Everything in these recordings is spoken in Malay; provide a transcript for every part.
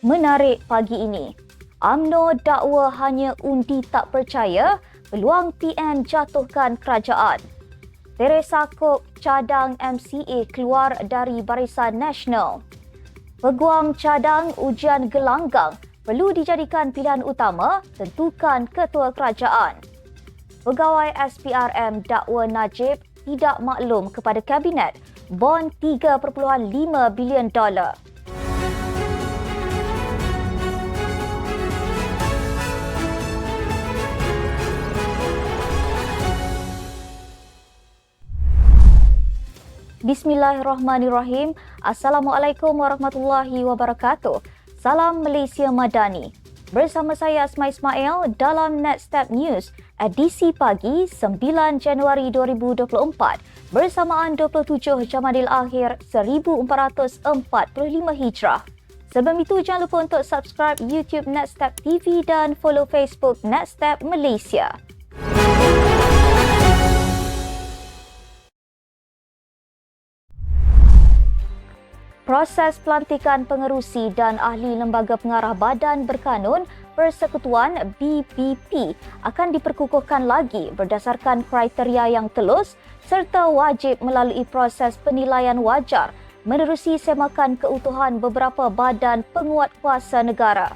Menarik pagi ini. UMNO dakwa hanya undi tak percaya, peluang PN jatuhkan kerajaan. Teresa Kok cadang MCA keluar dari Barisan Nasional. Peguam cadang ujian gelanggang perlu dijadikan pilihan utama, tentukan ketua kerajaan. Pegawai SPRM dakwa Najib tidak maklum kepada Kabinet bon $3.5 bilion. Bismillahirrahmanirrahim. Assalamualaikum warahmatullahi wabarakatuh. Salam Malaysia Madani. Bersama saya Asma Ismail dalam Netstep News, edisi pagi 9 Januari 2024 bersamaan 27 Jamadil Akhir 1445 Hijrah. Sebelum itu, jangan lupa untuk subscribe YouTube Netstep TV dan follow Facebook Netstep Malaysia. Proses pelantikan pengerusi dan ahli Lembaga Pengarah Badan Berkanun Persekutuan BBP akan diperkukuhkan lagi berdasarkan kriteria yang telus serta wajib melalui proses penilaian wajar menerusi semakan keutuhan beberapa badan penguatkuasa negara.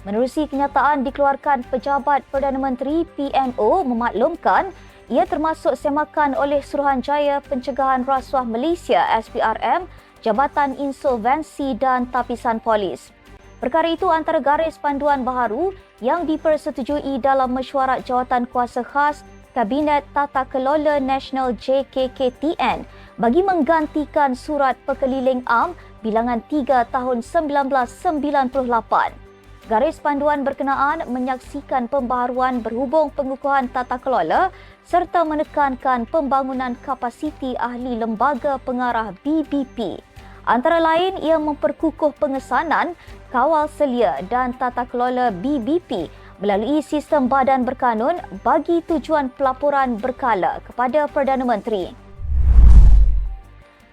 Menerusi kenyataan dikeluarkan Pejabat Perdana Menteri PMO memaklumkan ia termasuk semakan oleh Suruhanjaya Pencegahan Rasuah Malaysia SPRM, Jabatan Insolvensi dan Tapisan Polis. Perkara itu antara garis panduan baharu yang dipersetujui dalam mesyuarat Jawatan Kuasa Khas Kabinet Tata Kelola Nasional JKKTN bagi menggantikan Surat Pekeliling Am bilangan 3 tahun 1998. Garis panduan berkenaan menyaksikan pembaharuan berhubung pengukuhan tata kelola serta menekankan pembangunan kapasiti ahli Lembaga Pengarah BBP. Antara lain, ia memperkukuh pengesanan, kawal selia dan tata kelola BBP melalui sistem badan berkanun bagi tujuan pelaporan berkala kepada Perdana Menteri.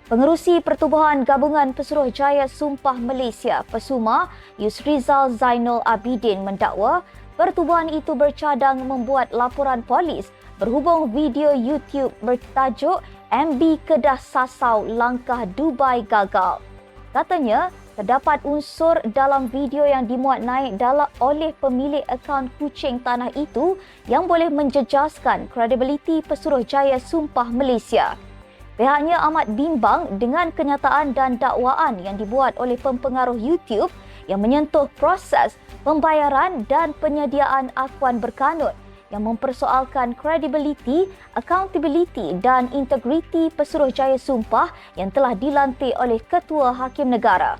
Pengerusi Pertubuhan Gabungan Pesuruhjaya Sumpah Malaysia (PESUMA) Yusrizal Zainul Abidin mendakwa pertubuhan itu bercadang membuat laporan polis berhubung video YouTube bertajuk MB Kedah Sasau Langkah Dubai Gagal. Katanya, terdapat unsur dalam video yang dimuat naik oleh pemilik akaun kucing tanah itu yang boleh menjejaskan kredibiliti Pesuruhjaya Sumpah Malaysia. Pihaknya amat bimbang dengan kenyataan dan dakwaan yang dibuat oleh pempengaruh YouTube yang menyentuh proses pembayaran dan penyediaan akuan berkanun yang mempersoalkan kredibiliti, accountability dan integriti Pesuruhjaya Sumpah yang telah dilantik oleh Ketua Hakim Negara.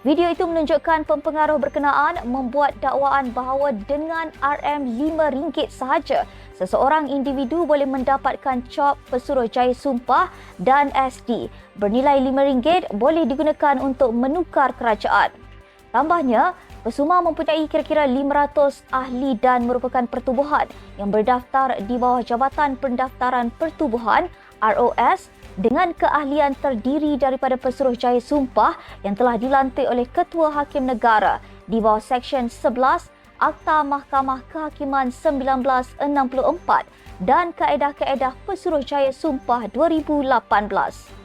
Video itu menunjukkan pempengaruh berkenaan membuat dakwaan bahawa dengan RM5 sahaja, seseorang individu boleh mendapatkan cop Pesuruhjaya Sumpah dan SD bernilai RM5 boleh digunakan untuk menukar kerajaan. Tambahnya, PESUMA mempunyai kira-kira 500 ahli dan merupakan pertubuhan yang berdaftar di bawah Jabatan Pendaftaran Pertubuhan ROS dengan keahlian terdiri daripada Pesuruhjaya Sumpah yang telah dilantik oleh Ketua Hakim Negara di bawah Seksyen 11 Akta Mahkamah Kehakiman 1964 dan Kaedah-Kaedah Pesuruhjaya Sumpah 2018.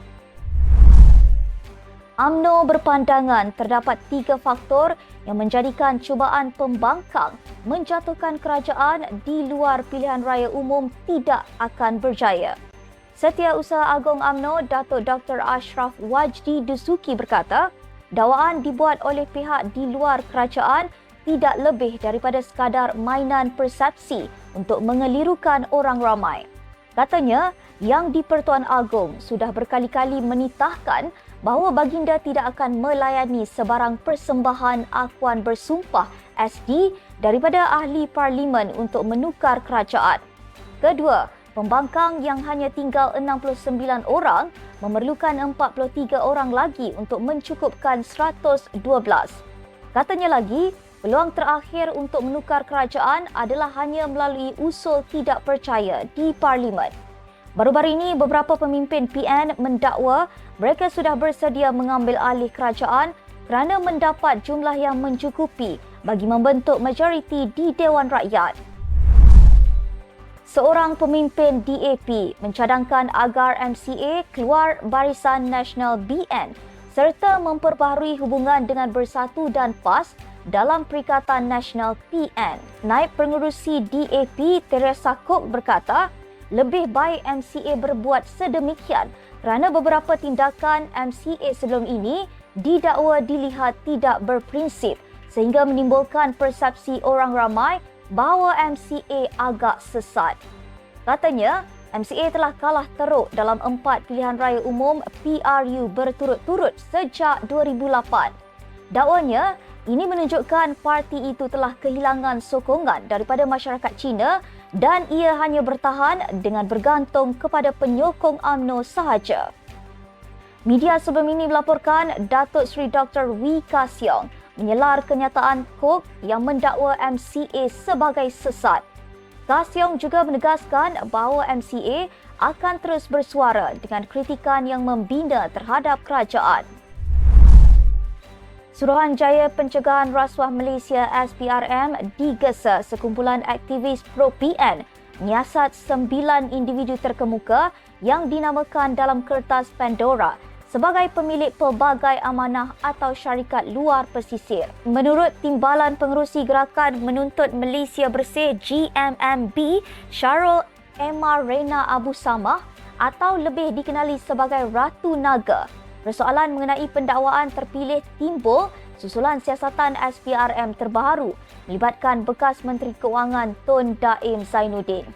UMNO berpandangan terdapat 3 faktor yang menjadikan cubaan pembangkang menjatuhkan kerajaan di luar pilihan raya umum tidak akan berjaya. Setiausaha Agong UMNO Datuk Dr. Ashraf Wajdi Dusuki berkata, dakwaan dibuat oleh pihak di luar kerajaan tidak lebih daripada sekadar mainan persepsi untuk mengelirukan orang ramai. Katanya, Yang di-Pertuan Agong sudah berkali-kali menitahkan bahawa baginda tidak akan melayani sebarang persembahan akuan bersumpah SD daripada ahli parlimen untuk menukar kerajaan. Kedua, pembangkang yang hanya tinggal 69 orang memerlukan 43 orang lagi untuk mencukupkan 112. Katanya lagi, peluang terakhir untuk menukar kerajaan adalah hanya melalui usul tidak percaya di parlimen. Baru-baru ini, beberapa pemimpin PN mendakwa mereka sudah bersedia mengambil alih kerajaan kerana mendapat jumlah yang mencukupi bagi membentuk majoriti di Dewan Rakyat. Seorang pemimpin DAP mencadangkan agar MCA keluar Barisan Nasional BN serta memperbaharui hubungan dengan Bersatu dan PAS dalam Perikatan Nasional PN. Naib Pengerusi DAP Teresa Cook berkata, lebih baik MCA berbuat sedemikian kerana beberapa tindakan MCA sebelum ini didakwa dilihat tidak berprinsip sehingga menimbulkan persepsi orang ramai bahawa MCA agak sesat. Katanya, MCA telah kalah teruk dalam 4 pilihan raya umum PRU berturut-turut sejak 2008. Dakwanya, ini menunjukkan parti itu telah kehilangan sokongan daripada masyarakat Cina dan ia hanya bertahan dengan bergantung kepada penyokong UMNO sahaja. Media sebelum ini melaporkan Datuk Seri Dr. Wee Ka Siong menyelar kenyataan Cook yang mendakwa MCA sebagai sesat. Ka Siong juga menegaskan bahawa MCA akan terus bersuara dengan kritikan yang membina terhadap kerajaan. Suruhanjaya Pencegahan Rasuah Malaysia SPRM digesa sekumpulan aktivis pro-PN menyiasat 9 individu terkemuka yang dinamakan dalam kertas Pandora sebagai pemilik pelbagai amanah atau syarikat luar pesisir. Menurut Timbalan Pengerusi Gerakan Menuntut Malaysia Bersih GMMB, Syarul Emma Rena Abu Samah atau lebih dikenali sebagai Ratu Naga, persoalan mengenai pendakwaan terpilih timbul susulan siasatan SPRM terbaru melibatkan bekas Menteri Keuangan Tun Daim Zainuddin.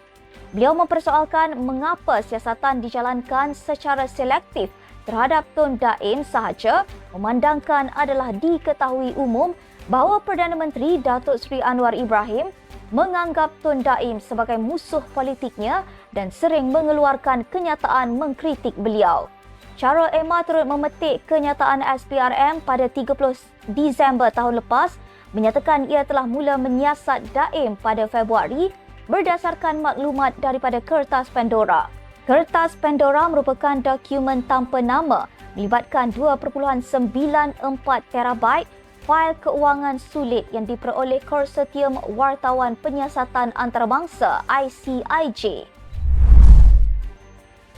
Beliau mempersoalkan mengapa siasatan dijalankan secara selektif terhadap Tun Daim sahaja, memandangkan adalah diketahui umum bahawa Perdana Menteri Datuk Seri Anwar Ibrahim menganggap Tun Daim sebagai musuh politiknya dan sering mengeluarkan kenyataan mengkritik beliau. Syarul Emma turut memetik kenyataan SPRM pada 30 Disember tahun lepas menyatakan ia telah mula menyiasat Daim pada Februari berdasarkan maklumat daripada kertas Pandora. Kertas Pandora merupakan dokumen tanpa nama melibatkan 2.94 terabyte fail keuangan sulit yang diperoleh Konsortium Wartawan Penyiasatan Antarabangsa ICIJ.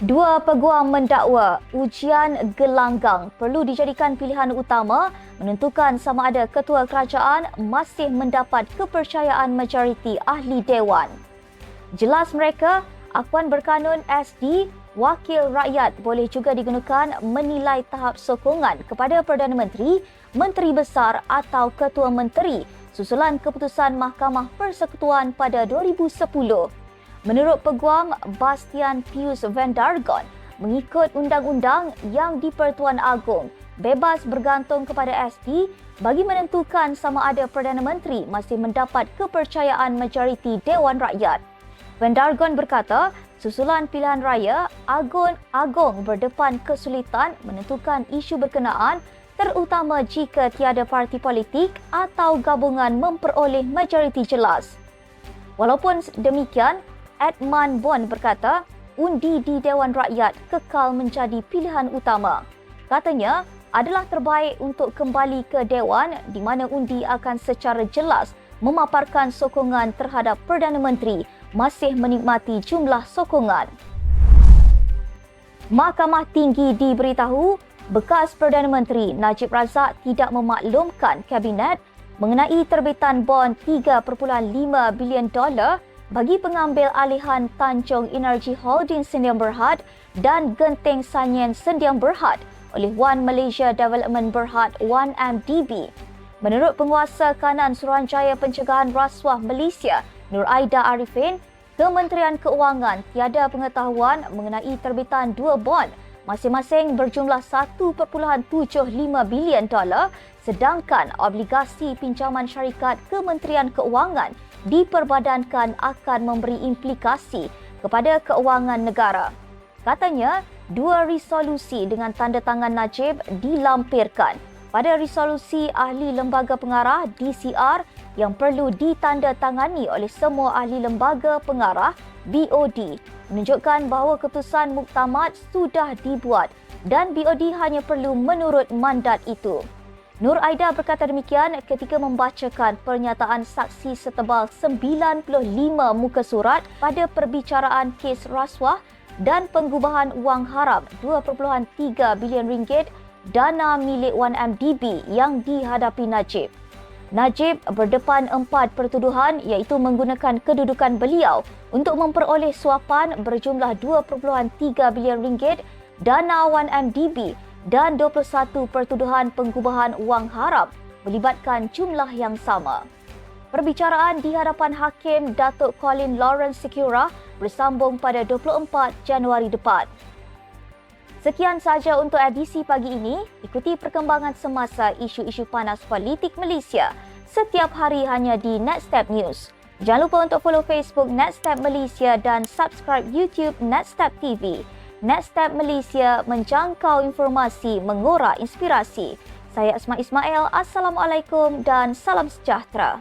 Dua peguam mendakwa ujian gelanggang perlu dijadikan pilihan utama menentukan sama ada ketua kerajaan masih mendapat kepercayaan majoriti ahli dewan. Jelas mereka, akuan berkanun SD, wakil rakyat boleh juga digunakan menilai tahap sokongan kepada Perdana Menteri, Menteri Besar atau Ketua Menteri susulan keputusan Mahkamah Persekutuan pada 2010. Menurut Peguam Bastian Pius Van Dargon, mengikut undang-undang yang di-Pertuan Agong, bebas bergantung kepada SD bagi menentukan sama ada Perdana Menteri masih mendapat kepercayaan majoriti Dewan Rakyat. Van Dargon berkata, susulan pilihan raya, Agong berdepan kesulitan menentukan isu berkenaan terutama jika tiada parti politik atau gabungan memperoleh majoriti jelas. Walaupun demikian, Edmund Bond berkata, undi di Dewan Rakyat kekal menjadi pilihan utama. Katanya, adalah terbaik untuk kembali ke Dewan di mana undi akan secara jelas memaparkan sokongan terhadap Perdana Menteri masih menikmati jumlah sokongan. Mahkamah Tinggi diberitahu bekas Perdana Menteri Najib Razak tidak memaklumkan Kabinet mengenai terbitan bond $3.5 bilion bagi pengambil alihan Tanjung Energy Holding Sendiang Berhad dan Genting Sanyen Sendiang Berhad oleh One Malaysia Development Berhad 1MDB. Menurut Penguasa Kanan Suruhanjaya Pencegahan Rasuah Malaysia, Nur Aida Arifin, Kementerian Keuangan tiada pengetahuan mengenai terbitan dua bond masing-masing berjumlah $1.75 bilion sedangkan obligasi pinjaman syarikat Kementerian Keuangan diperbadankan akan memberi implikasi kepada keuangan negara. Katanya, dua resolusi dengan tanda tangan Najib dilampirkan. Pada resolusi ahli lembaga pengarah DCR yang perlu ditandatangani oleh semua ahli lembaga pengarah BOD menunjukkan bahawa keputusan muktamad sudah dibuat dan BOD hanya perlu menurut mandat itu. Nur Aida berkata demikian ketika membacakan pernyataan saksi setebal 95 muka surat pada perbicaraan kes rasuah dan pengubahan wang haram 2.3 bilion ringgit dana milik 1MDB yang dihadapi Najib. Najib berdepan 4 pertuduhan iaitu menggunakan kedudukan beliau untuk memperoleh suapan berjumlah 2.3 bilion ringgit dana 1MDB dan 21 pertuduhan pengubahan wang haram melibatkan jumlah yang sama. Perbicaraan di hadapan Hakim Datuk Colin Lawrence Sekura bersambung pada 24 Januari depan. Sekian sahaja untuk edisi pagi ini. Ikuti perkembangan semasa isu-isu panas politik Malaysia setiap hari hanya di Netstep News. Jangan lupa untuk follow Facebook Netstep Malaysia dan subscribe YouTube Netstep TV. Netstep Malaysia menjangkau informasi, mengorak inspirasi. Saya Asma Ismail. Assalamualaikum dan salam sejahtera.